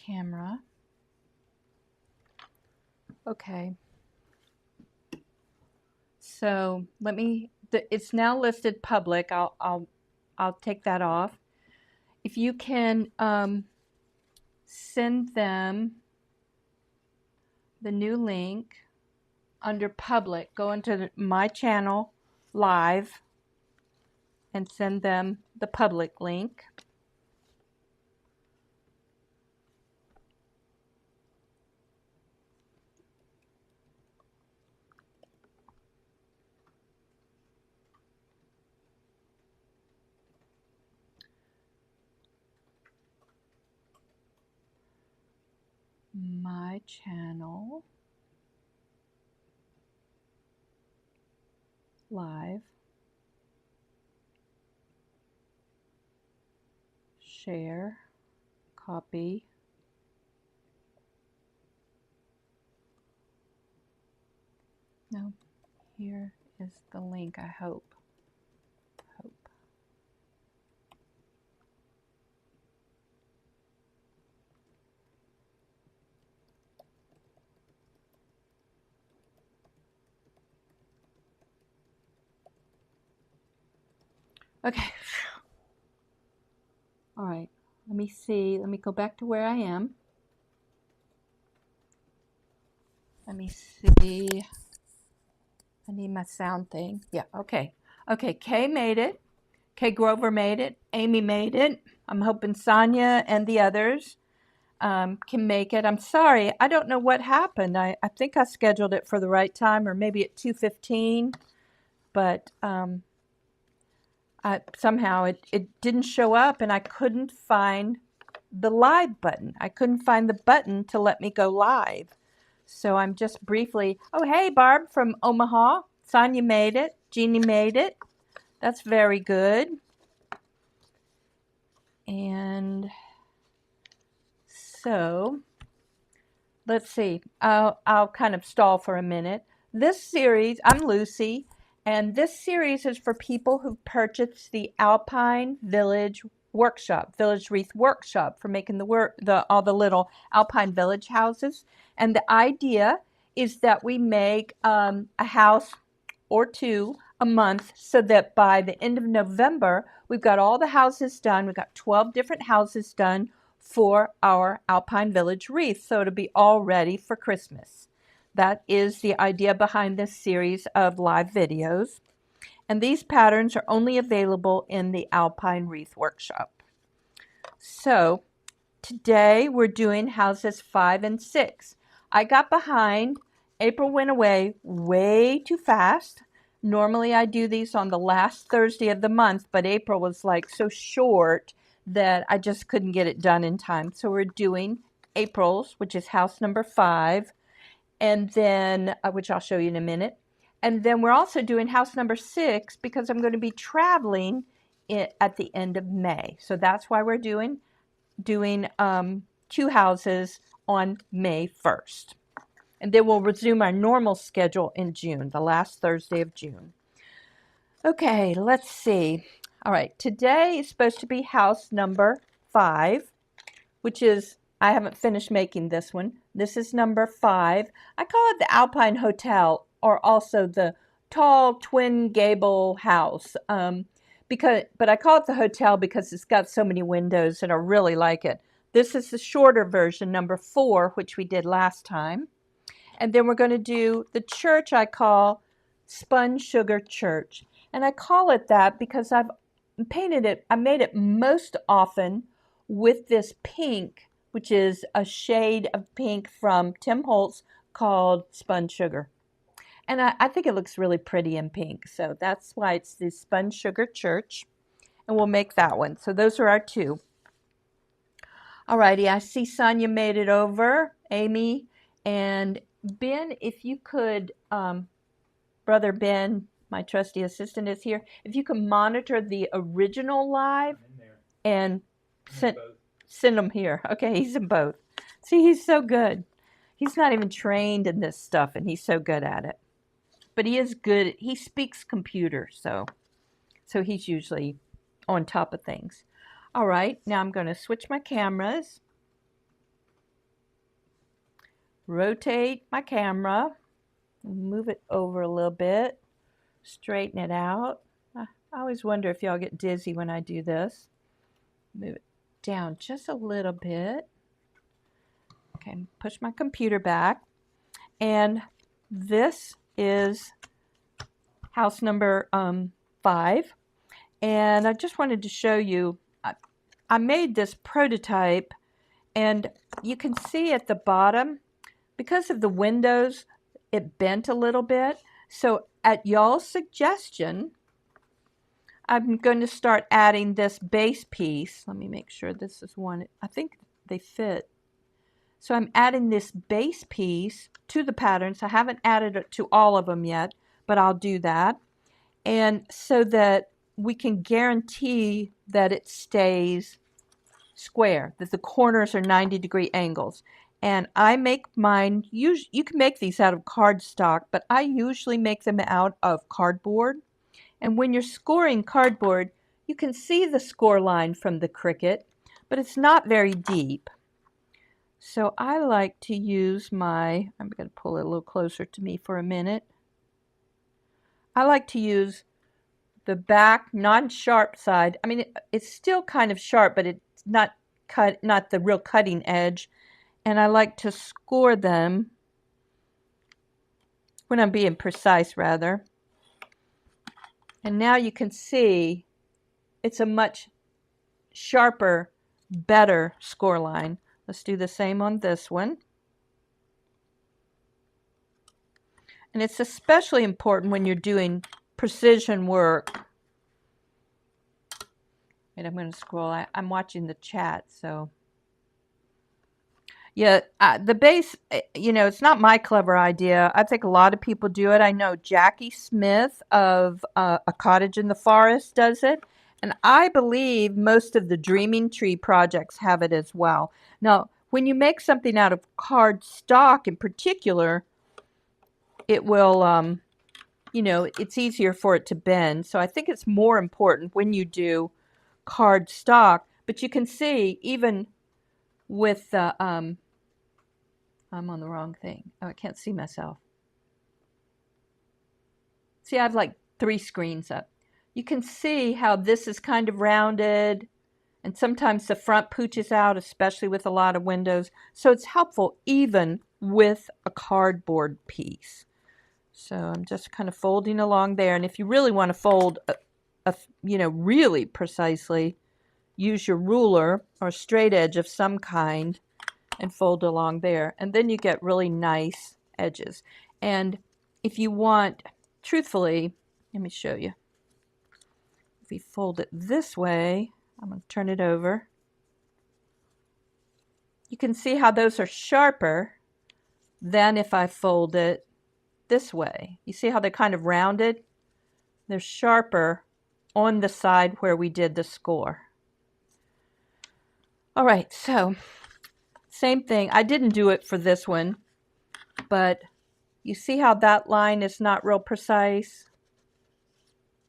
camera. Okay. So let me, it's now listed public. I'll take that off. If you can send them the new link under public, go into my channel live and send them the public link. My channel live, share, copy. No, here is the link, I hope. Okay. All right, let me see. Let me go back to where I am. Let me see. I need my sound thing. Yeah, okay. Okay, Kay made it. Kay Grover made it. Amy made it. I'm hoping Sonia and the others can make it. I'm sorry. I don't know what happened. I think I scheduled it for the right time, or maybe at 2:15, but somehow it didn't show up, and I couldn't find the live button. I couldn't find the button to let me go live. So I'm just briefly, oh, hey, Barb from Omaha. Sonia made it. Jeannie made it. That's very good. And so let's see. I'll kind of stall for a minute. This series, I'm Lucy, and this series is for people who purchased the Alpine Village Workshop, Village Wreath Workshop, for making all the little Alpine Village houses. And the idea is that we make a house or two a month, so that by the end of November, we've got all the houses done. We've got 12 different houses done for our Alpine Village wreath, so it'll be all ready for Christmas. That is the idea behind this series of live videos. And these patterns are only available in the Alpine Wreath Workshop. So today we're doing houses 5 and 6. I got behind. April went away way too fast. Normally I do these on the last Thursday of the month, but April was like so short that I just couldn't get it done in time. So we're doing April's, which is house number 5, and then which I'll show you in a minute. And then we're also doing house number 6 because I'm going to be traveling at the end of May. So that's why we're doing 2 houses on May 1st. And then we'll resume our normal schedule in June, the last Thursday of June. Okay, let's see. All right, today is supposed to be house number 5, which is, I haven't finished making this one. This is number 5. I call it the Alpine Hotel, or also the tall twin gable house. But I call it the hotel because it's got so many windows and I really like it. This is the shorter version, number 4, which we did last time. And then we're going to do the church I call Spun Sugar Church. And I call it that because I've painted it, I made it most often with this pink, which is a shade of pink from Tim Holtz called Spun Sugar. And I think it looks really pretty in pink. So that's why it's the Spun Sugar Church. And we'll make that one. So those are our 2. All righty, I see Sonia made it over, Amy, and Ben, if you could, Brother Ben, my trusty assistant is here. If you can monitor the original live and send them here. Okay, he's in both. See, he's so good. He's not even trained in this stuff, and he's so good at it. But he is good. He speaks computer, so he's usually on top of things. All right, now I'm going to switch my cameras. rotate my camera, move it over a little bit, straighten it out. I always wonder if y'all get dizzy when I do this. Move it down just a little bit. Okay, push my computer back. And this is house number 5. And I just wanted to show you, I made this prototype, and you can see at the bottom, because of the windows, it bent a little bit. So at y'all's suggestion, I'm going to start adding this base piece. Let me make sure this is one. I think they fit. So I'm adding this base piece to the patterns. I haven't added it to all of them yet, but I'll do that. And so that we can guarantee that it stays square, that the corners are 90-degree angles. And I make mine, you can make these out of cardstock, but I usually make them out of cardboard. And when you're scoring cardboard, you can see the score line from the Cricut, but it's not very deep. So I like to use my, I'm going to pull it a little closer to me for a minute. I like to use the back non-sharp side. I mean, it's still kind of sharp, but it's not the real cutting edge. And I like to score them when I'm being precise, rather. And now you can see it's a much sharper, better score line. Let's do the same on this one. And it's especially important when you're doing precision work. Wait, I'm going to scroll. I'm watching the chat, so. Yeah, the base, it's not my clever idea. I think a lot of people do it. I know Jackie Smith of A Cottage in the Forest does it. And I believe most of the Dreaming Tree projects have it as well. Now, when you make something out of cardstock in particular, it will, it's easier for it to bend. So I think it's more important when you do cardstock. But you can see, even with the, I'm on the wrong thing. Oh, I can't see myself. See, I have like 3 screens up. You can see how this is kind of rounded, and sometimes the front pooches out, especially with a lot of windows. So it's helpful even with a cardboard piece. So I'm just kind of folding along there. And if you really want to fold, really precisely, use your ruler or straight edge of some kind and fold along there. And then you get really nice edges. And if you want, truthfully, let me show you. If we fold it this way, I'm going to turn it over. You can see how those are sharper than if I fold it this way. You see how they're kind of rounded? They're sharper on the side where we did the score. All right, so same thing. I didn't do it for this one, but you see how that line is not real precise?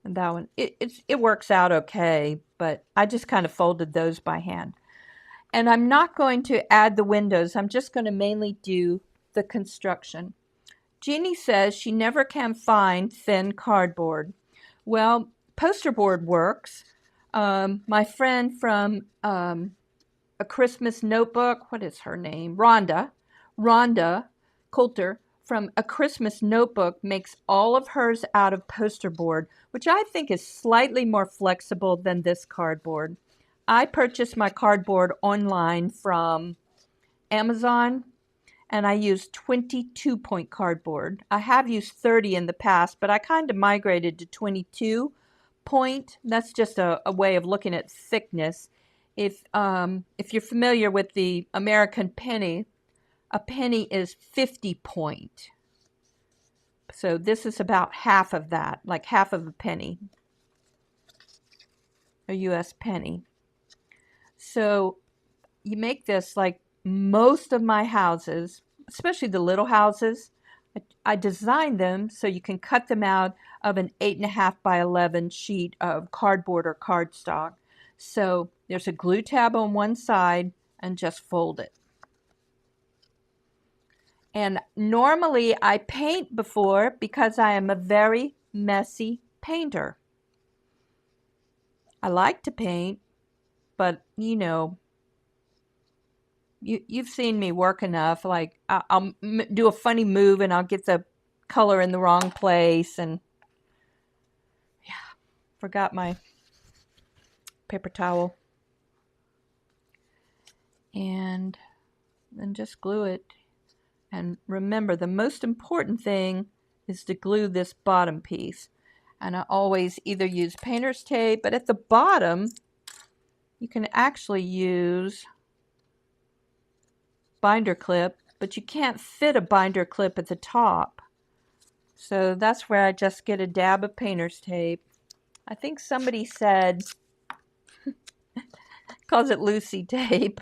And that one, it works out okay, but I just kind of folded those by hand. And I'm not going to add the windows. I'm just going to mainly do the construction. Jeannie says she never can find thin cardboard. Well, poster board works. My friend from A Christmas Notebook, what is her name? Rhonda Coulter from A Christmas Notebook makes all of hers out of poster board, which I think is slightly more flexible than this cardboard. I purchased my cardboard online from Amazon, and I use 22-point cardboard. I have used 30 in the past, but I kind of migrated to 22 point. That's just a way of looking at thickness. If you're familiar with the American penny, a penny is 50 point. So this is about half of that, like half of a penny, a US penny. So you make this like most of my houses, especially the little houses. I designed them so you can cut them out of an 8.5 by 11 sheet of cardboard or cardstock. So there's a glue tab on one side and just fold it. And normally I paint before because I am a very messy painter. I like to paint, but you know, you've seen me work enough. Like I'll do a funny move and I'll get the color in the wrong place, and yeah, forgot my paper towel. And then just glue it. And remember, the most important thing is to glue this bottom piece. And I always either use painter's tape, but at the bottom you can actually use binder clip, but you can't fit a binder clip at the top. So that's where I just get a dab of painter's tape. I think somebody said, calls it Lucy tape.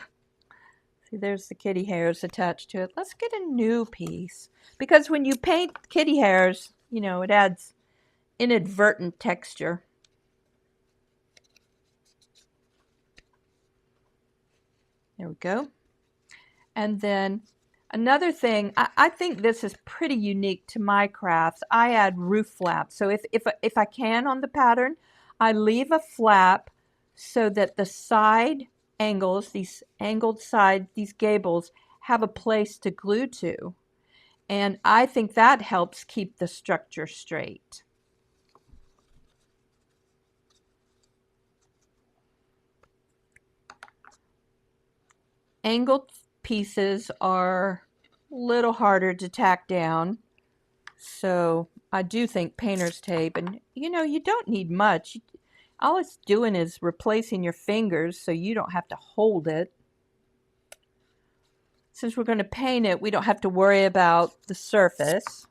See, there's the kitty hairs attached to it. Let's get a new piece. Because when you paint kitty hairs, you know, it adds inadvertent texture. There we go. And then another thing, I think this is pretty unique to my crafts. I add roof flaps. So if I can on the pattern, I leave a flap so that the side angles, these angled side, these gables, have a place to glue to. And I think that helps keep the structure straight. Angled pieces are a little harder to tack down, so I do think painter's tape, and you know, you don't need much. All it's doing is replacing your fingers so you don't have to hold it. Since we're going to paint it, we don't have to worry about the surface.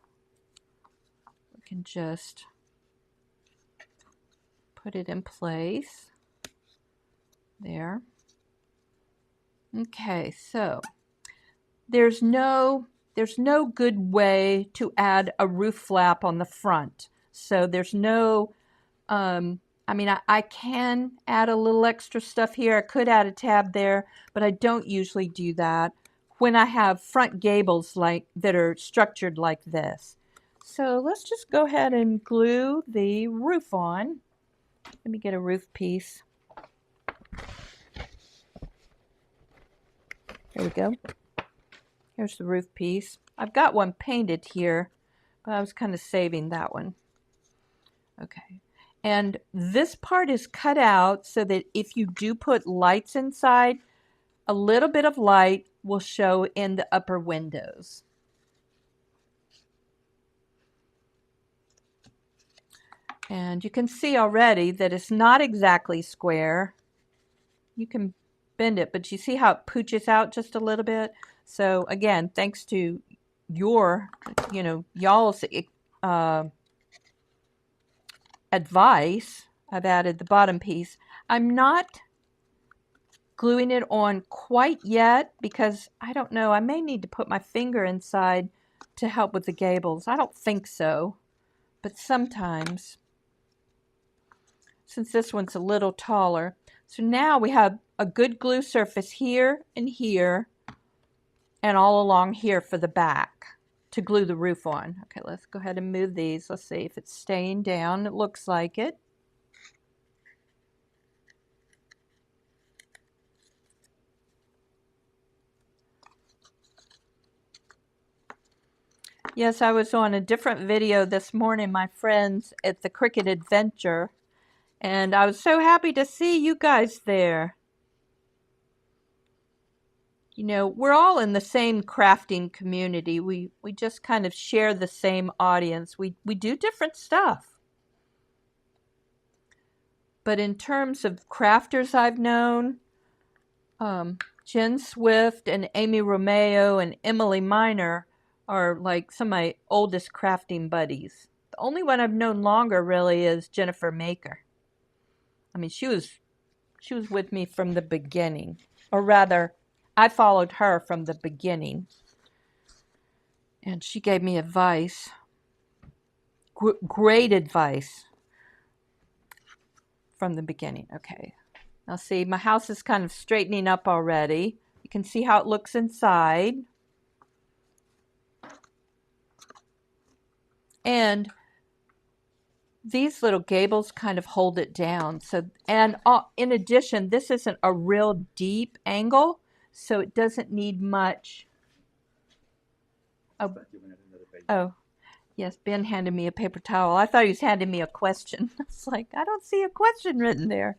We can just put it in place. There. Okay, so there's no good way to add a roof flap on the front. So there's no, I mean, I can add a little extra stuff here. I could add a tab there, but I don't usually do that when I have front gables like that are structured like this. So let's just go ahead and glue the roof on. Let me get a roof piece. There we go. Here's the roof piece. I've got one painted here, but I was kind of saving that one. Okay. And this part is cut out so that if you do put lights inside, a little bit of light will show in the upper windows. And you can see already that it's not exactly square. You can bend it, but you see how it pooches out just a little bit? So again, thanks to your, you know, y'all's advice, I've added the bottom piece. I'm not gluing it on quite yet because I don't know, I may need to put my finger inside to help with the gables. I don't think so, but sometimes, since this one's a little taller. So now we have a good glue surface here and here and all along here for the back to glue the roof on. Okay, let's go ahead and move these. Let's see if it's staying down. It looks like it. Yes, I was on a different video this morning, my friends, at the Cricut Adventure, and I was so happy to see you guys there. You know, we're all in the same crafting community. We just kind of share the same audience. We do different stuff. But in terms of crafters I've known, Jen Swift and Amy Romeo and Emily Miner are like some of my oldest crafting buddies. The only one I've known longer really is Jennifer Maker. I mean, she was with me from the beginning, or rather, I followed her from the beginning, and she gave me advice, great advice from the beginning. Okay, now see, my house is kind of straightening up already. You can see how it looks inside. And these little gables kind of hold it down. So, and in addition, this isn't a real deep angle, so it doesn't need much. Oh, yes, Ben handed me a paper towel. I thought he was handing me a question. It's like, I don't see a question written there.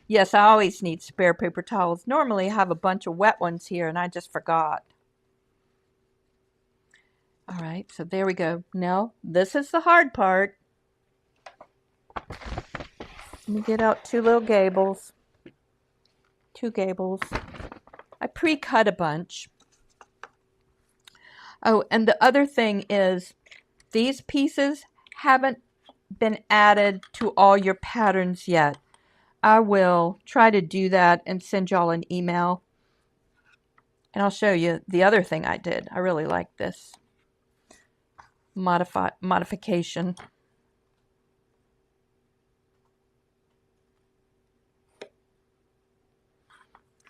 Yes, I always need spare paper towels. Normally I have a bunch of wet ones here and I just forgot. All right, so there we go. Now, this is the hard part. Let me get out two little gables. Two gables. I pre-cut a bunch. Oh, and the other thing is these pieces haven't been added to all your patterns yet. I will try to do that and send y'all an email. And I'll show you the other thing I did. I really like this modification.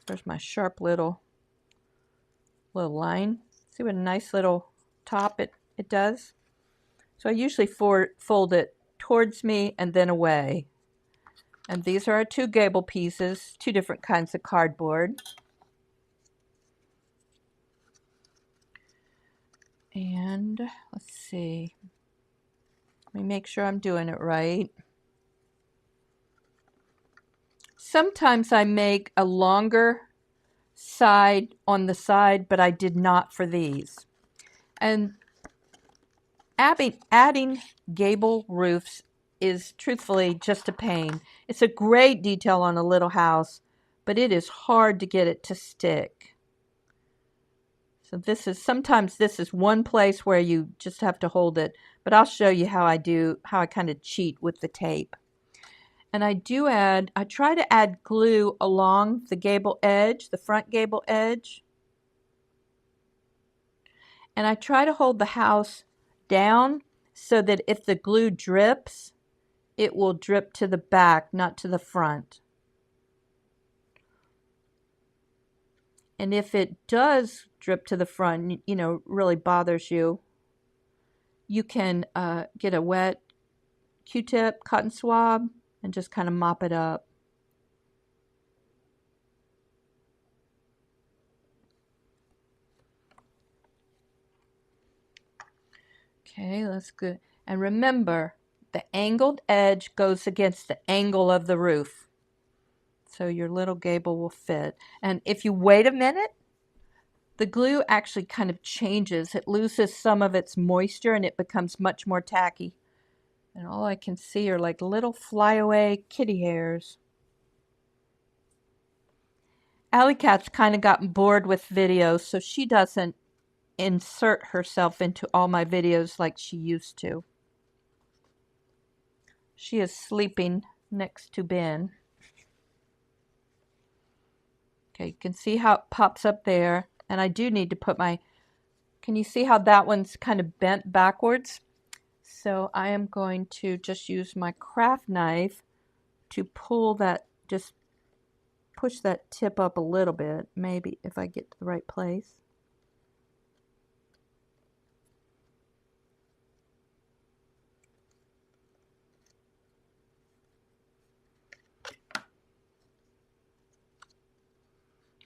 There's my sharp little line. See what a nice little top it does? So I usually fold it towards me and then away. And these are our two gable pieces, two different kinds of cardboard. And let's see. Let me make sure I'm doing it right. Sometimes I make a longer side on the side, but I did not for these. And adding gable roofs is truthfully just a pain. It's a great detail on a little house, but it is hard to get it to stick. So sometimes this is one place where you just have to hold it, but I'll show you how I kind of cheat with the tape. And I try to add glue along the gable edge, the front gable edge. And I try to hold the house down so that if the glue drips, it will drip to the back, not to the front. And if it does drip to the front, really bothers you, you can get a wet Q-tip, cotton swab, and just kind of mop it up. Okay, that's good. And remember, the angled edge goes against the angle of the roof. So your little gable will fit. And if you wait a minute, the glue actually kind of changes. It loses some of its moisture and it becomes much more tacky. And all I can see are like little flyaway kitty hairs. Alley Cat's kind of gotten bored with videos, so she doesn't insert herself into all my videos like she used to. She is sleeping next to Ben. Okay, you can see how it pops up there. And I do need to put can you see how that one's kind of bent backwards? So I am going to just use my craft knife to just push that tip up a little bit, maybe if I get to the right place.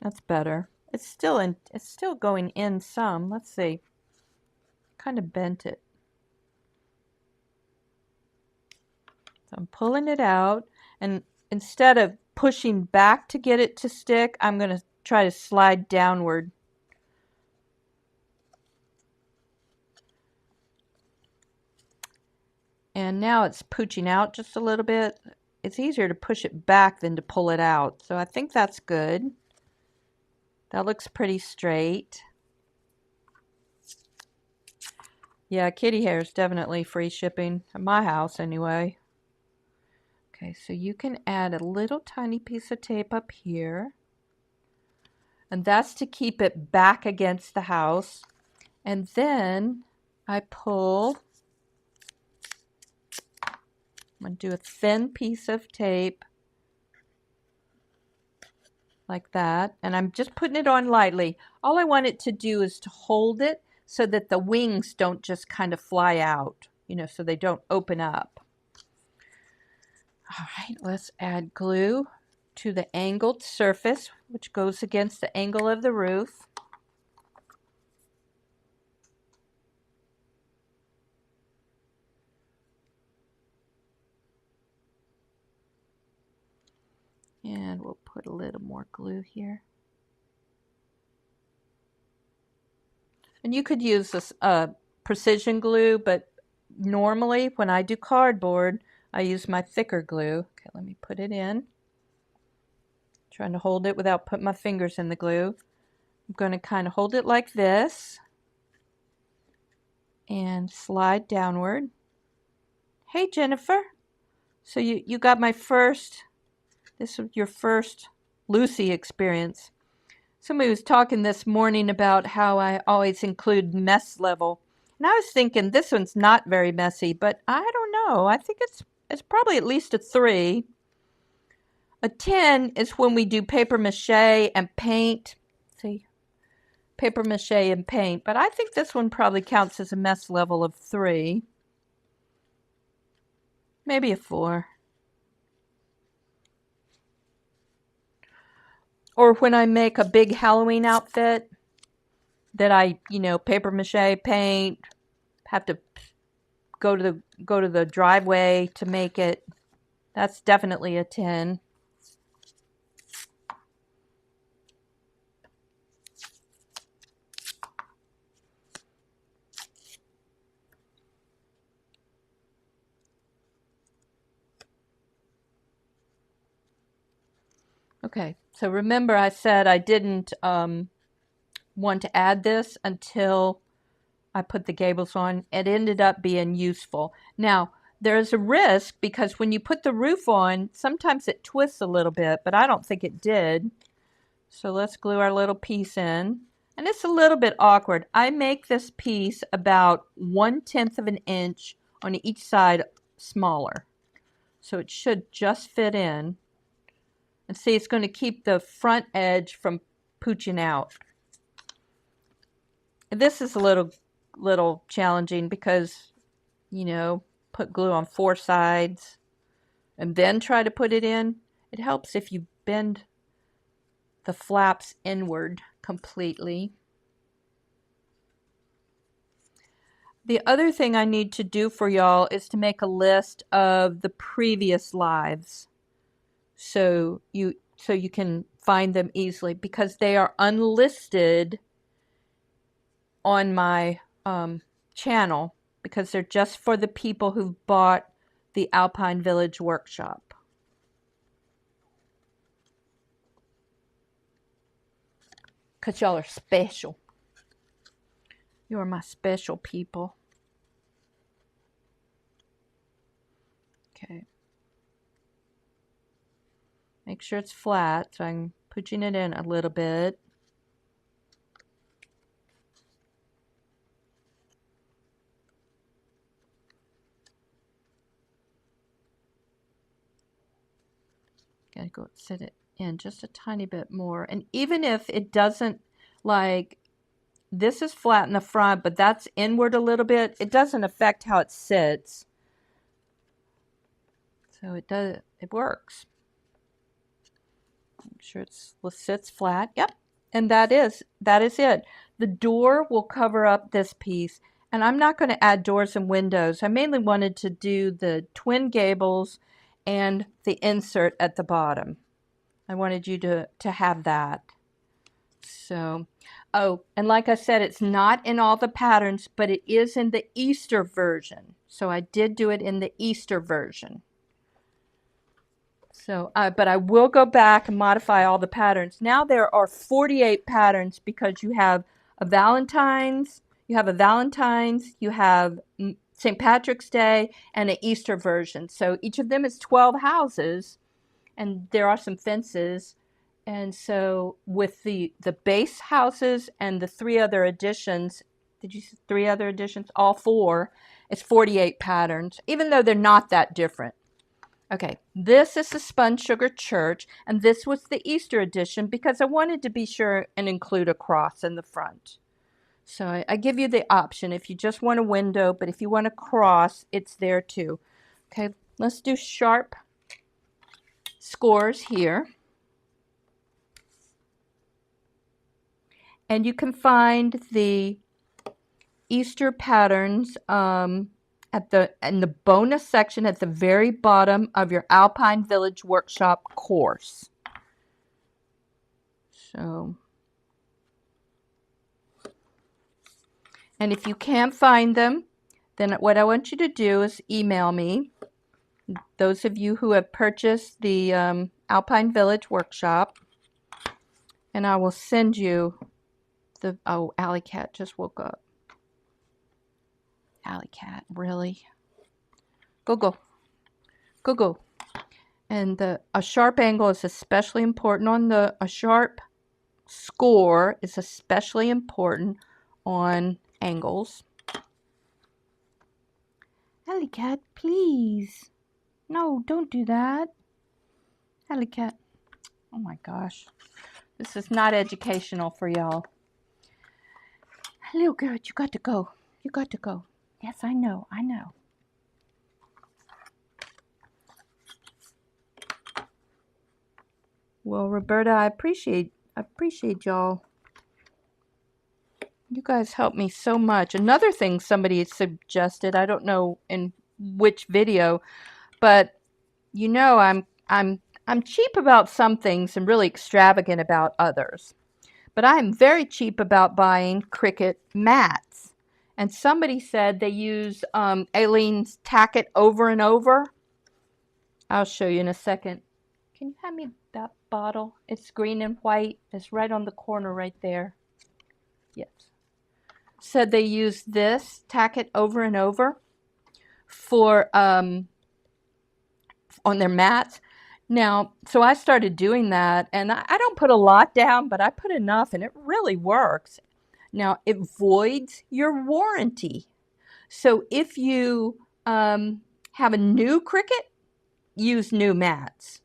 That's better. It's still going in some. Let's see. Kind of bent it. So I'm pulling it out, and instead of pushing back to get it to stick, I'm going to try to slide downward. And now it's pooching out just a little bit. It's easier to push it back than to pull it out. So I think that's good. That looks pretty straight. Yeah, kitty hair is definitely free shipping at my house anyway. Okay, so you can add a little tiny piece of tape up here. And that's to keep it back against the house. And then I pull, I'm going to do a thin piece of tape like that. And I'm just putting it on lightly. All I want it to do is to hold it so that the wings don't just kind of fly out. so they don't open up. All right, let's add glue to the angled surface, which goes against the angle of the roof. And we'll put a little more glue here. And you could use this precision glue, but normally when I do cardboard, I use my thicker glue. Okay, let me put it in. Trying to hold it without putting my fingers in the glue. I'm going to kind of hold it like this and slide downward. Hey, Jennifer. So you got my first, this was your first Lucy experience. Somebody was talking this morning about how I always include mess level. And I was thinking this one's not very messy, but I don't know. I think it's probably at least a 3. A 10 is when we do paper mache and paint. See, paper mache and paint. But I think this one probably counts as a mess level of 3. Maybe a 4. Or when I make a big Halloween outfit that I, paper mache, paint, have to go to the driveway to make it. That's definitely a 10. Okay, so remember I said I didn't want to add this until I put the gables on. It ended up being useful. Now, there's a risk because when you put the roof on, sometimes it twists a little bit, but I don't think it did. So let's glue our little piece in. And it's a little bit awkward. I make this piece about 1/10 of an inch on each side smaller. So it should just fit in. And see, it's going to keep the front edge from pooching out. And this is a little challenging because, put glue on 4 sides and then try to put it in. It helps if you bend the flaps inward completely. The other thing I need to do for y'all is to make a list of the previous lives. So you can find them easily because they are unlisted on my channel because they're just for the people who've bought the Alpine Village workshop. Because y'all are special. You are my special people. Okay. Make sure it's flat, so I'm pushing it in a little bit. Gotta go set it in just a tiny bit more. And even if it doesn't, like, this is flat in the front, but that's inward a little bit, it doesn't affect how it sits. So it works. Make sure it sits flat. Yep. And that is it. The door will cover up this piece. And I'm not going to add doors and windows. I mainly wanted to do the twin gables and the insert at the bottom. I wanted you to have that. So, oh, and like I said, it's not in all the patterns, but it is in the Easter version. So I did do it in the Easter version. So, but I will go back and modify all the patterns. Now there are 48 patterns because you have a Valentine's, you have St. Patrick's Day, and an Easter version. So each of them is 12 houses, and there are some fences. And so with the base houses and the 3 other additions, did you see 3 other additions? All 4, it's 48 patterns, even though they're not that different. Okay, this is the Spun Sugar Church, and this was the Easter edition because I wanted to be sure and include a cross in the front. So I give you the option if you just want a window, but if you want to cross, it's there too. Okay, let's do sharp scores here. And you can find the Easter patterns in the bonus section at the very bottom of your Alpine Village Workshop course. So, and if you can't find them, then what I want you to do is email me. Those of you who have purchased the Alpine Village Workshop, and I will send you the, oh, Alley Cat just woke up. Alley Cat, really? Go, go. Go, go. And a sharp angle is especially important on a sharp score is especially important on angles. Alley Cat, please. No, don't do that. Alley Cat. Oh my gosh. This is not educational for y'all. Little girl, you got to go. You got to go. Yes, I know. I know. Well, Roberta, I appreciate y'all. You guys help me so much. Another thing somebody suggested, I don't know in which video, but you know I'm cheap about some things and really extravagant about others. But I am very cheap about buying Cricut mats. And somebody said they use Aileen's Tack It Over and Over. I'll show you in a second. Can you hand me that bottle? It's green and white. It's right on the corner right there. Yes. Said they use this, Tack It Over and Over, for on their mats. Now, so I started doing that, and I don't put a lot down, but I put enough, and it really works. Now, it voids your warranty. So if you have a new Cricut, use new mats.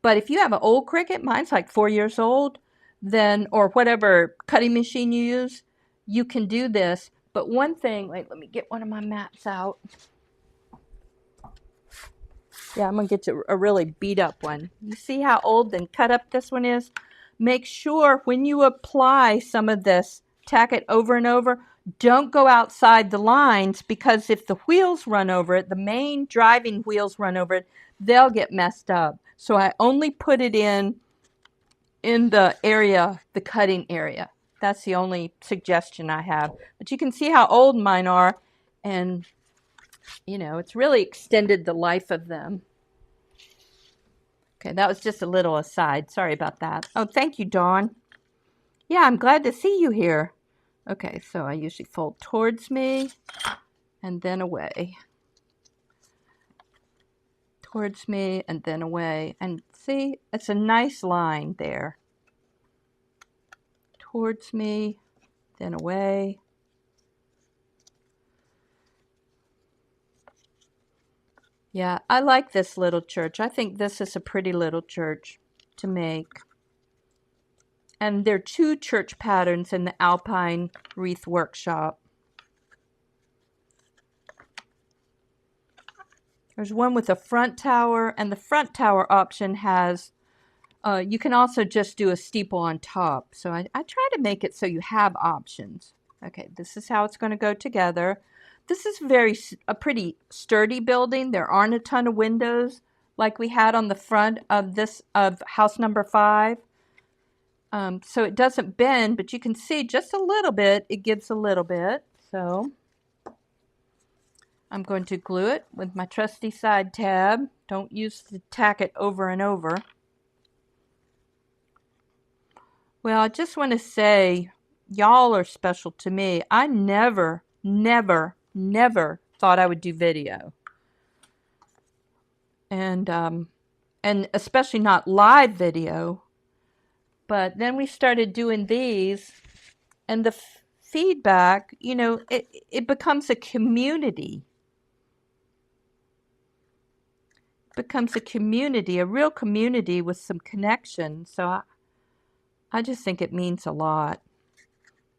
But if you have an old Cricut, mine's like 4 years old, then, or whatever cutting machine you use, you can do this. But one thing, wait, let me get one of my mats out. Yeah, I'm going to get you a really beat up one. You see how old and cut up this one is? Make sure when you apply some of this, tack it over and over, don't go outside the lines, because if the wheels run over it, the main driving wheels run over it, they'll get messed up. So I only put it in the area, the cutting area. That's the only suggestion I have. But you can see how old mine are, and you know, it's really extended the life of them. Okay, that was just a little aside. Sorry about that. Oh, thank you, Dawn. Yeah, I'm glad to see you here. Okay, so I usually fold towards me and then away. Towards me and then away. And see, it's a nice line there. Towards me, then away. Yeah, I like this little church. I think this is a pretty little church to make. And there are 2 church patterns in the Alpine Wreath Workshop. There's one with a front tower, and the front tower option has, you can also just do a steeple on top. So I try to make it so you have options. Okay, this is how it's going to go together. This is a pretty sturdy building. There aren't a ton of windows like we had on the front of house number 5. So it doesn't bend, but you can see just a little bit. It gives a little bit. So I'm going to glue it with my trusty side tab. Don't use the tack it over and over. Well, I just want to say, y'all are special to me. I never thought I would do video. And especially not live video. But then we started doing these, and the feedback, you know, it becomes a community. It becomes a community, a real community with some connection. So I just think it means a lot.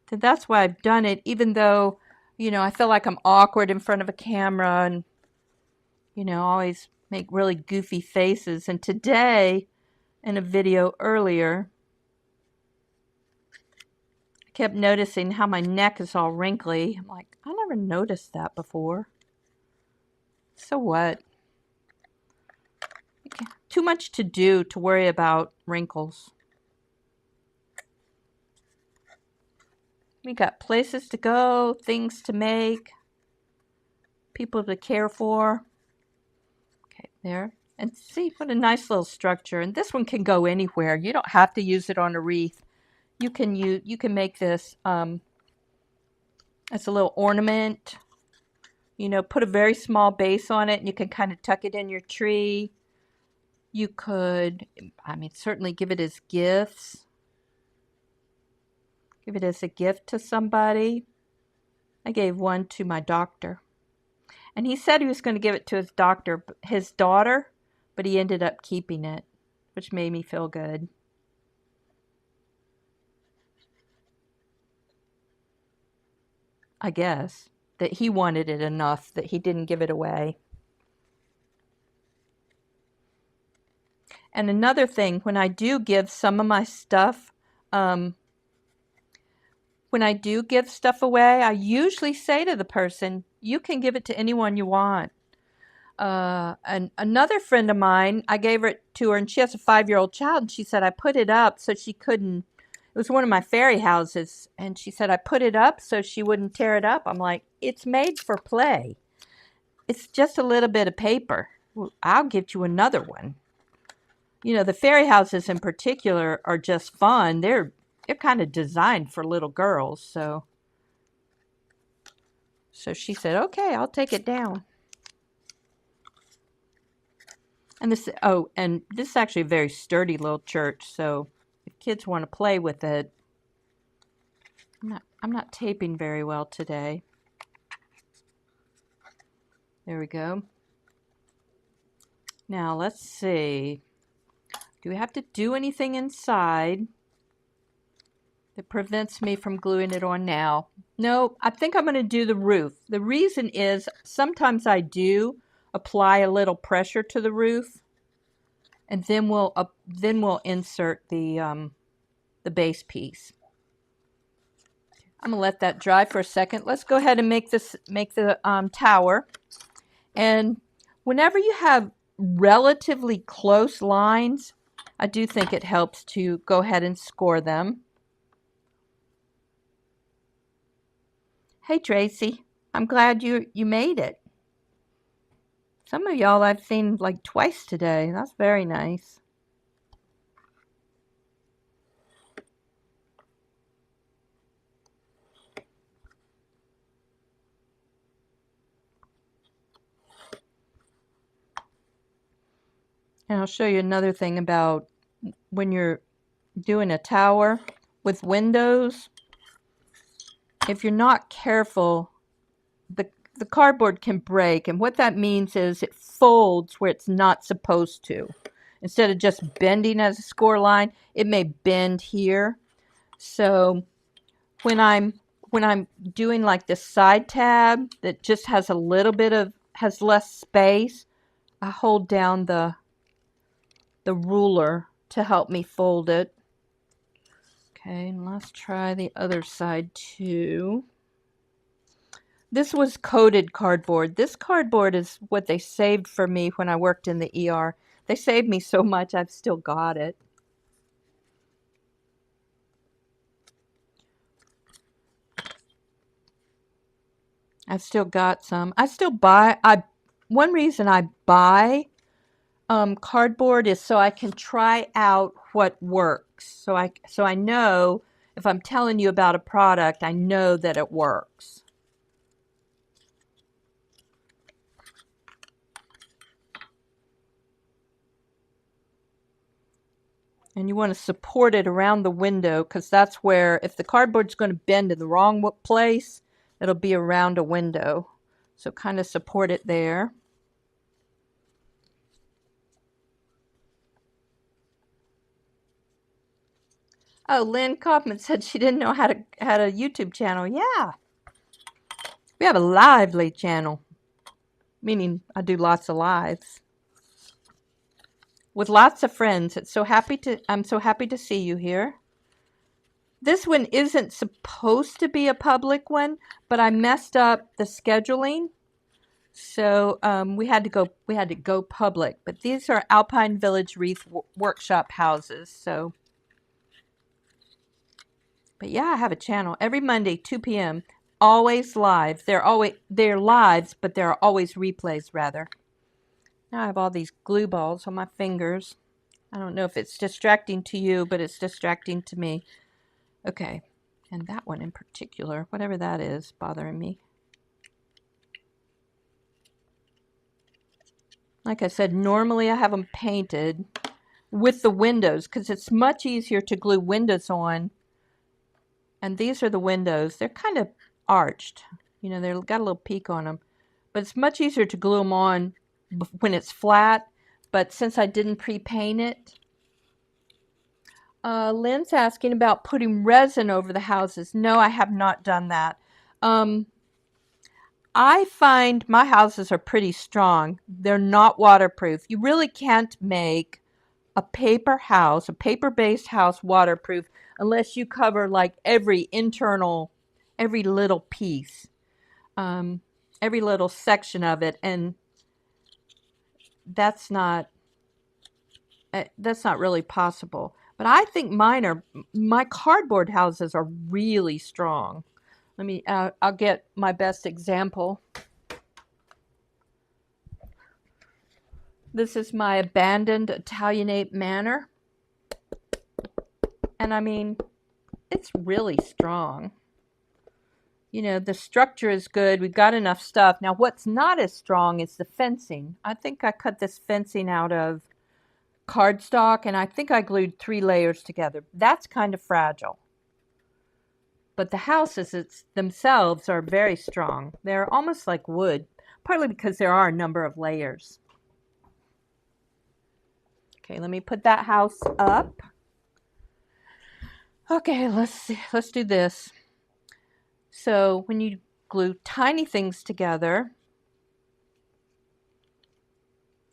So that's why I've done it, even though, I feel like I'm awkward in front of a camera and, always make really goofy faces. And today, in a video earlier, I kept noticing how my neck is all wrinkly. I'm like, I never noticed that before. So what? Too much to do to worry about wrinkles. We got places to go, things to make, people to care for. Okay, there. And see, what a nice little structure. And this one can go anywhere. You don't have to use it on a wreath. You can make this as a little ornament. Put a very small base on it, and you can kind of tuck it in your tree. You could, certainly give it as gifts. Give it as a gift to somebody. I gave one to my doctor. And he said he was going to give it to his daughter, but he ended up keeping it, which made me feel good. I guess that he wanted it enough that he didn't give it away. And another thing, when I do give some of my stuff, when I do give stuff away, I usually say to the person, you can give it to anyone you want. And another friend of mine, I gave it to her, and she has a 5-year-old child, and she said I put it up so she couldn't. It was one of my fairy houses, and she said I put it up so she wouldn't tear it up. I'm like, it's made for play. It's just a little bit of paper. I'll get you another one. The fairy houses in particular are just fun. They're kind of designed for little girls, so she said, okay, I'll take it down. And this is actually a very sturdy little church, so if kids want to play with it. I'm not taping very well today. There we go. Now let's see. Do we have to do anything inside that prevents me from gluing it on now? No, I think I'm going to do the roof. The reason is sometimes I do apply a little pressure to the roof, and then we'll insert the base piece. I'm gonna let that dry for a second. Let's go ahead and make the tower. And whenever you have relatively close lines, I do think it helps to go ahead and score them. Hey Tracy, I'm glad you made it. Some of y'all I've seen like twice today. That's very nice. And I'll show you another thing about when you're doing a tower with windows. If you're not careful, the cardboard can break, and what that means is it folds where it's not supposed to. Instead of just bending as a score line, it may bend here. So when I'm doing like this side tab that just has has less space, I hold down the ruler to help me fold it. Okay, and let's try the other side too. This was coated cardboard. This cardboard is what they saved for me when I worked in the ER. They saved me so much, I've still got it. I've still got some. One reason I buy cardboard is so I can try out what works. So I know if I'm telling you about a product, I know that it works. And you want to support it around the window, because that's where, if the cardboard's going to bend in the wrong place, it'll be around a window. So kind of support it there. Oh, Lynn Kaufman said she didn't know how to had a YouTube channel. Yeah, we have a lively channel, meaning I do lots of lives with lots of friends. I'm so happy to see you here. This one isn't supposed to be a public one, but I messed up the scheduling, so we had to go public. But these are Alpine Village Wreath Workshop houses. So, but yeah, I have a channel every Monday, 2 p.m. Always live. They're lives, but there are always replays rather. Now I have all these glue balls on my fingers. I don't know if it's distracting to you, but it's distracting to me. Okay. And that one in particular, whatever that is, bothering me. Like I said, normally I have them painted with the windows because it's much easier to glue windows on. And these are the windows. They're kind of arched. You know, they've got a little peak on them. But it's much easier to glue them on when it's flat. But since I didn't pre-paint it, Lynn's asking about putting resin over the houses. No, I have not done that. I find my houses are pretty strong. They're not waterproof. You really can't make a paper-based house waterproof unless you cover like every little piece, every little section of it, and that's not really possible. But I think my cardboard houses are really strong. I'll get my best example. This is my abandoned Italianate manor. And I mean, it's really strong. You know, the structure is good. We've got enough stuff. Now, what's not as strong is the fencing. I think I cut this fencing out of cardstock, and I think I glued 3 layers together. That's kind of fragile. But the houses themselves are very strong. They're almost like wood, partly because there are a number of layers. Okay, let me put that house up. Okay, let's do this. So when you glue tiny things together,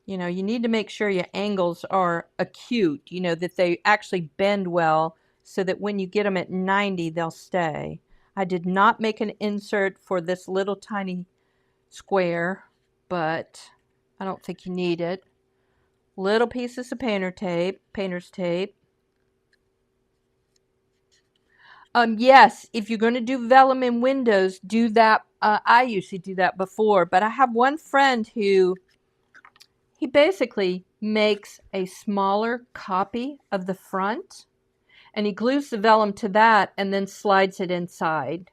you know, you need to make sure your angles are acute, you know, that they actually bend well so that when you get them at 90, they'll stay. I did not make an insert for this little tiny square, but I don't think you need it. Little pieces of painter's tape. Yes, if you're going to do vellum in windows, do that. I usually do that before, but I have one friend who he basically makes a smaller copy of the front, and he glues the vellum to that and then slides it inside.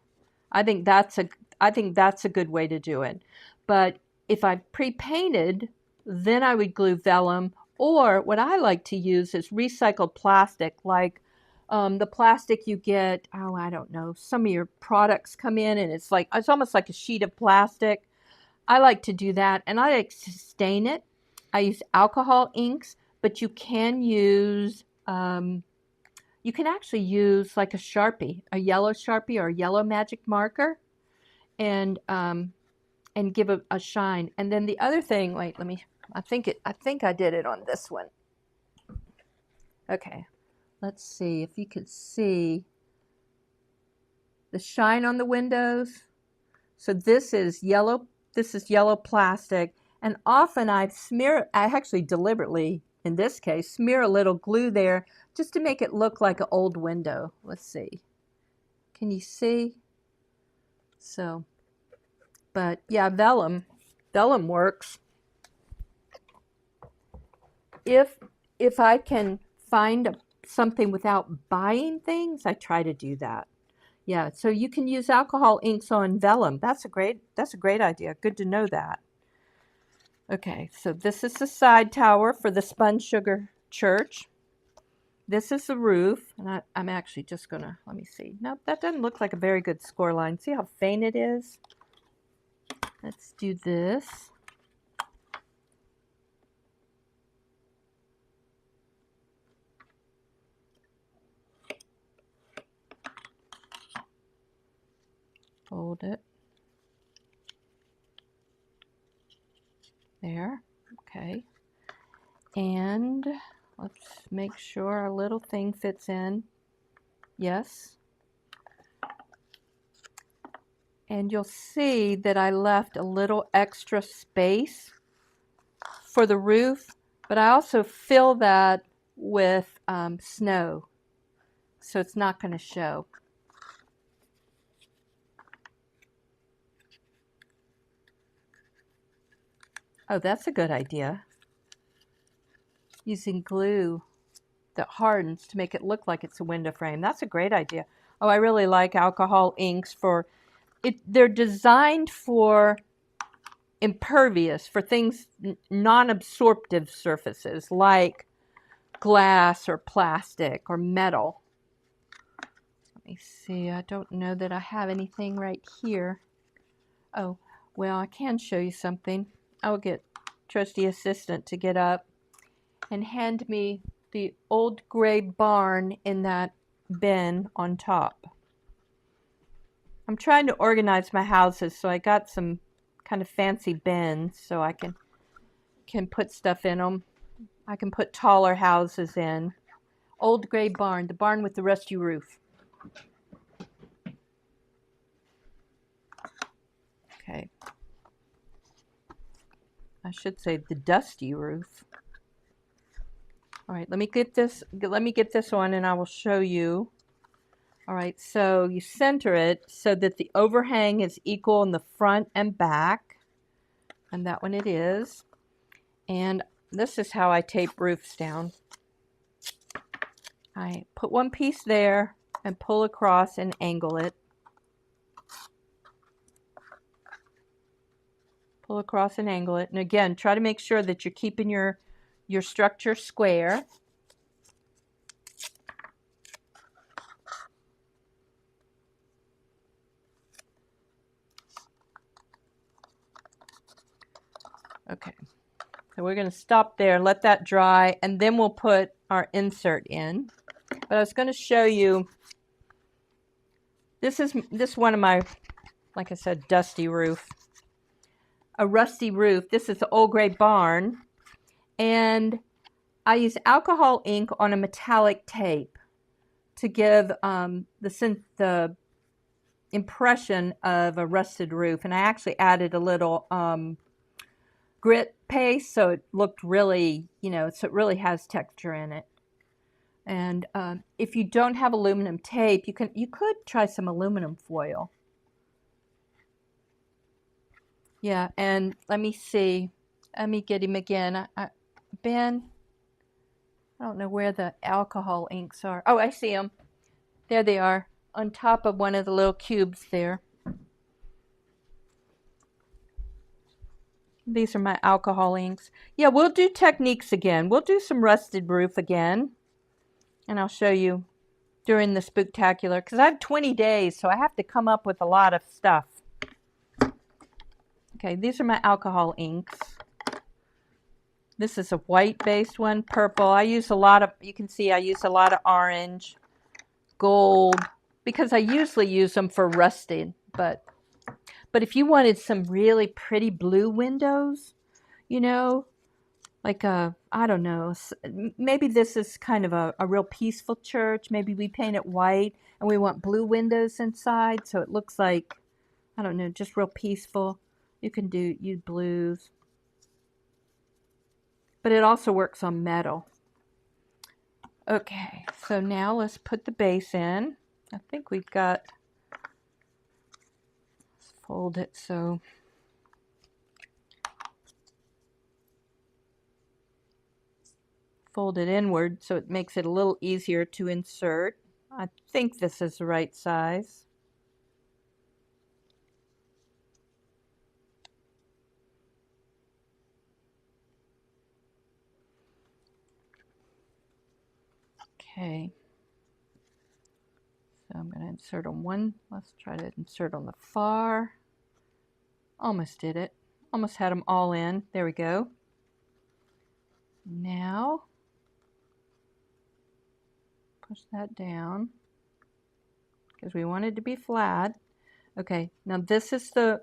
I think that's a good way to do it. But if I've pre-painted, then I would glue vellum, or what I like to use is recycled plastic, like the plastic you get, oh, I don't know, some of your products come in and it's almost like a sheet of plastic. I like to do that, and I like to stain it. I use alcohol inks, but you can actually use like a Sharpie, a yellow Sharpie or a yellow magic marker, and give a shine. And then the other thing, wait, I think I did it on this one. Okay, let's see if you could see the shine on the windows. So this is yellow plastic, and often I actually deliberately, in this case, smear a little glue there just to make it look like an old window. Let's see. Can you see? So, but yeah, vellum works. If I can find something without buying things, I try to do that. Yeah, so you can use alcohol inks on vellum. That's a great idea. Good to know that. Okay, so this is the side tower for the Spun Sugar Church. This is the roof, and I'm actually just gonna, let me see. Nope, that doesn't look like a very good score line. See how faint it is? Let's do this. Fold it. There. Okay. And let's make sure our little thing fits in. Yes. And you'll see that I left a little extra space for the roof, but I also fill that with snow, so it's not going to show. Oh, that's a good idea. Using glue that hardens to make it look like it's a window frame. That's a great idea. Oh, I really like alcohol inks for it. They're designed for impervious, for things, non-absorptive surfaces like glass or plastic or metal. Let me see. I don't know that I have anything right here. Oh, well, I can show you something. I'll get trusty assistant to get up and hand me the old gray barn in that bin on top. I'm trying to organize my houses, so I got some kind of fancy bins so I can put stuff in them. I can put taller houses in. Old gray barn, the barn with the rusty roof. Okay. I should say the dusty roof. All right, let me get this on and I will show you. All right, so you center it so that the overhang is equal in the front and back. And that one it is. And this is how I tape roofs down. I put one piece there and pull across and angle it. Pull across and angle it. And again, try to make sure that you're keeping your structure square. Okay, so we're going to stop there, let that dry, and then we'll put our insert in. But I was going to show you, this one of my, like I said, dusty roof. A rusty roof. This is the old gray barn. And I use alcohol ink on a metallic tape to give the impression of a rusted roof. And I actually added a little grit paste, so it looked really, so it really has texture in it. And if you don't have aluminum tape, you could try some aluminum foil. Yeah, and let me see. Let me get him again. Ben, I don't know where the alcohol inks are. Oh, I see them. There they are, on top of one of the little cubes there. These are my alcohol inks. Yeah, we'll do techniques again. We'll do some rusted roof again. And I'll show you during the Spooktacular, because I have 20 days, so I have to come up with a lot of stuff. Okay, these are my alcohol inks. This is a white-based one, purple. I use a lot of, you can see I use a lot of orange, gold, because I usually use them for rusting. But if you wanted some really pretty blue windows, like I don't know, maybe this is kind of a real peaceful church. Maybe we paint it white and we want blue windows inside, so it looks like, I don't know, just real peaceful. You can use blues. But it also works on metal. Okay, so now let's put the base in. I think we've got, let's fold it so. Fold it inward so it makes it a little easier to insert. I think this is the right size. Okay. So I'm going to insert on one. Let's try to insert on the far. Almost did it. Almost had them all in. There we go. Now, push that down because we want it to be flat. Okay, now this is the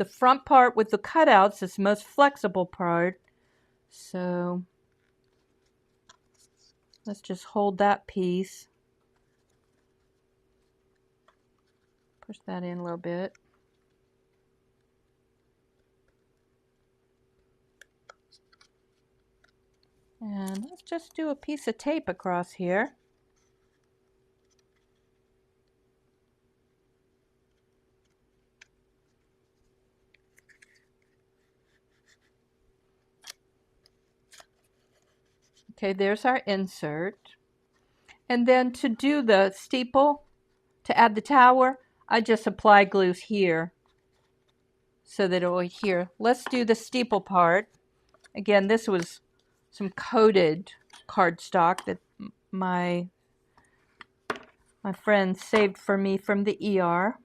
front part with the cutouts. It's the most flexible part. So let's just hold that piece. Push that in a little bit. And let's just do a piece of tape across here. Okay, there's our insert. And then to do the steeple, to add the tower, I just apply glue here so that it will adhere. Let's do the steeple part. Again, this was some coated cardstock that my friend saved for me from the ER.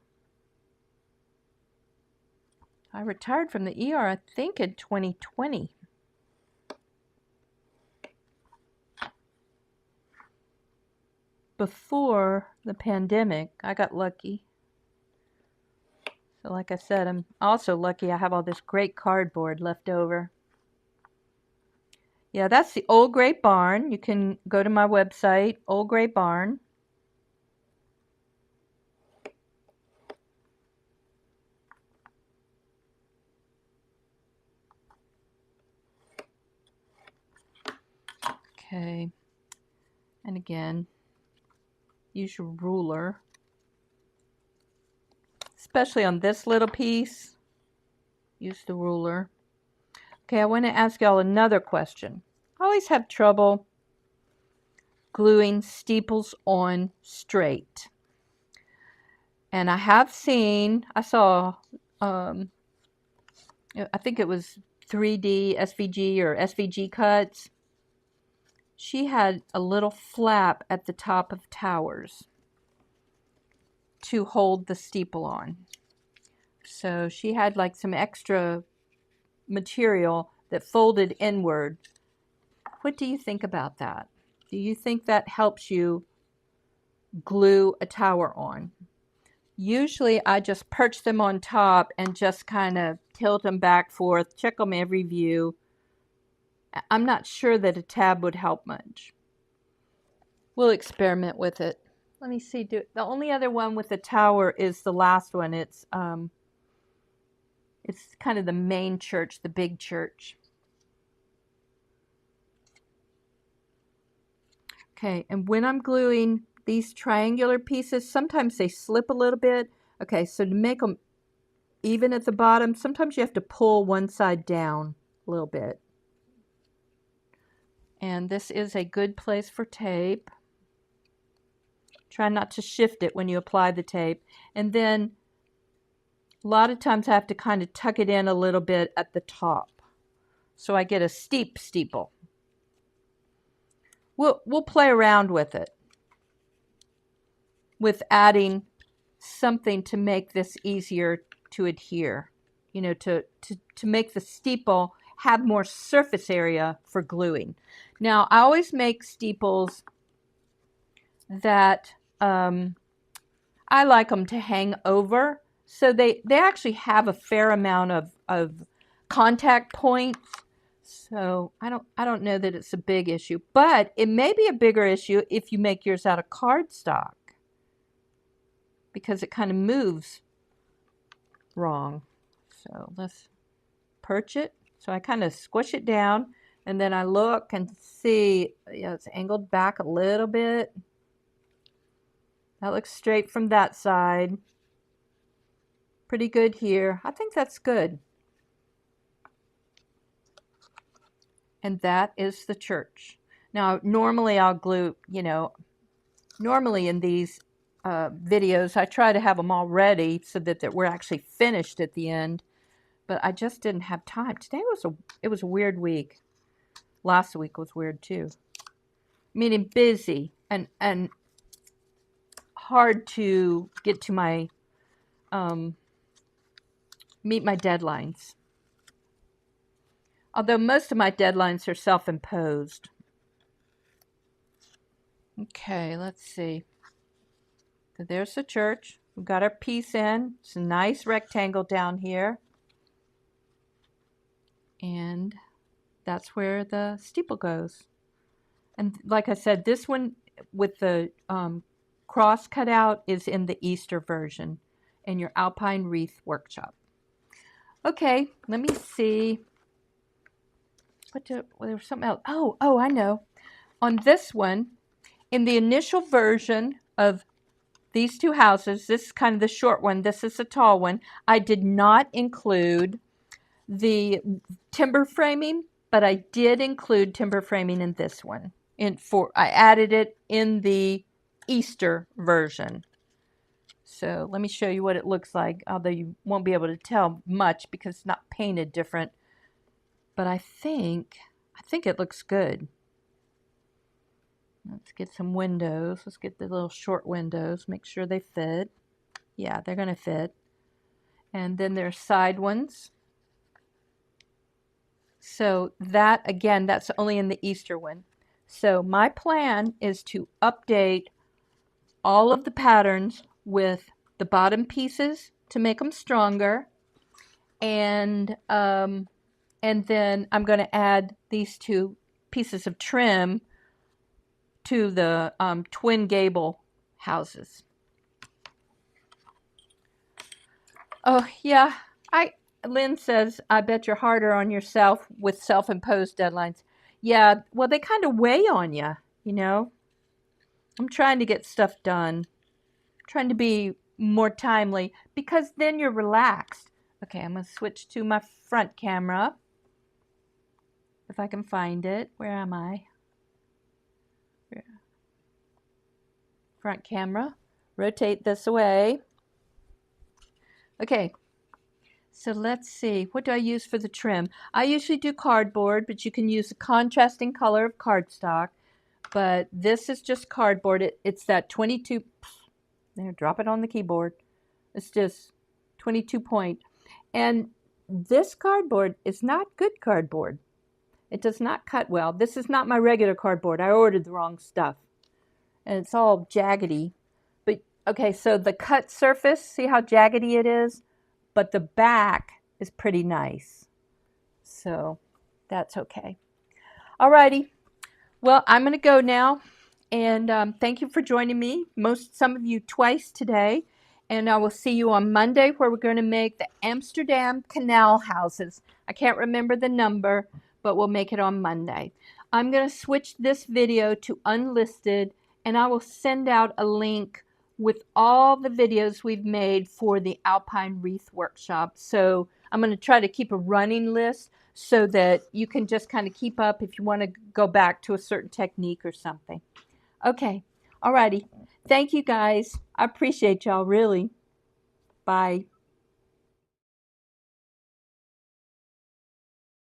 I retired from the ER, I think, in 2020. Before the pandemic, I got lucky. So like I said, I'm also lucky I have all this great cardboard left over. Yeah, that's the Old Gray Barn. You can go to my website, Old Gray Barn. Okay. And again, use your ruler. Especially on this little piece, use the ruler. Okay, I want to ask y'all another question. I always have trouble gluing steeples on straight. And I saw, I think it was 3D SVG or SVG Cuts. She had a little flap at the top of towers to hold the steeple on. So she had like some extra material that folded inward. What do you think about that? Do you think that helps you glue a tower on? Usually I just perch them on top and just kind of tilt them back forth, check them every view. I'm not sure that a tab would help much. We'll experiment with it. Let me see. The only other one with the tower is the last one. It's kind of the main church, the big church. Okay, and when I'm gluing these triangular pieces, sometimes they slip a little bit. Okay, so to make them even at the bottom, sometimes you have to pull one side down a little bit. And this is a good place for tape. Try not to shift it when you apply the tape. And then a lot of times I have to kind of tuck it in a little bit at the top, so I get a steep steeple. We'll play around with it, with adding something to make this easier to adhere, you know, to make the steeple have more surface area for gluing. Now, I always make steeples that I like them to hang over, so they actually have a fair amount of contact points. So I don't know that it's a big issue, but it may be a bigger issue if you make yours out of cardstock, because it kind of moves wrong. So let's perch it. So I kind of squish it down, and then I look and see, yeah, it's angled back a little bit. That looks straight from that side. Pretty good here. I think that's good. And that is the church. Now, normally I'll glue, you know, normally in these videos, I try to have them all ready so that we're actually finished at the end. But I just didn't have time. Today was a weird week. Last week was weird too. Meaning busy and hard to get to my meet my deadlines. Although most of my deadlines are self-imposed. Okay, let's see. So there's the church. We've got our piece in. It's a nice rectangle down here. And that's where the steeple goes. And like I said, this one with the cross cut out is in the Easter version in your Alpine Wreath workshop. Okay, let me see. There was something else. Oh, I know. On this one, in the initial version of these two houses, this is kind of the short one, this is the tall one, I did not include the timber framing, but I did include timber framing in this one. I added it in the Easter version. So let me show you what it looks like, although you won't be able to tell much because it's not painted different. But I think it looks good. Let's get some windows. Let's get the little short windows. Make sure they fit. Yeah, they're going to fit. And then there's side ones. So that, again, that's only in the Easter one. So my plan is to update all of the patterns with the bottom pieces to make them stronger. And then I'm going to add these two pieces of trim to the twin gable houses. Oh, yeah. Lynn says, I bet you're harder on yourself with self-imposed deadlines. Yeah, well, they kind of weigh on you, you know. I'm trying to get stuff done. I'm trying to be more timely because then you're relaxed. Okay, I'm going to switch to my front camera. If I can find it. Where am I? Front camera. Rotate this away. Okay. So let's see, what do I use for the trim? I usually do cardboard, but you can use a contrasting color of cardstock. But this is just cardboard. It's that 22, there, drop it on the keyboard. It's just 22 point. And this cardboard is not good cardboard. It does not cut well. This is not my regular cardboard. I ordered the wrong stuff. And it's all jaggedy. But, okay, so the cut surface, see how jaggedy it is? But the back is pretty nice. So that's okay. Alrighty. Well, I'm going to go now. And thank you for joining me. Some of you twice today. And I will see you on Monday where we're going to make the Amsterdam Canal houses. I can't remember the number, but we'll make it on Monday. I'm going to switch this video to unlisted, and I will send out a link with all the videos we've made for the Alpine Wreath workshop. So I'm going to try to keep a running list so that you can just kind of keep up if you want to go back to a certain technique or something. Okay. Alrighty. Thank you guys. I appreciate y'all really. Bye.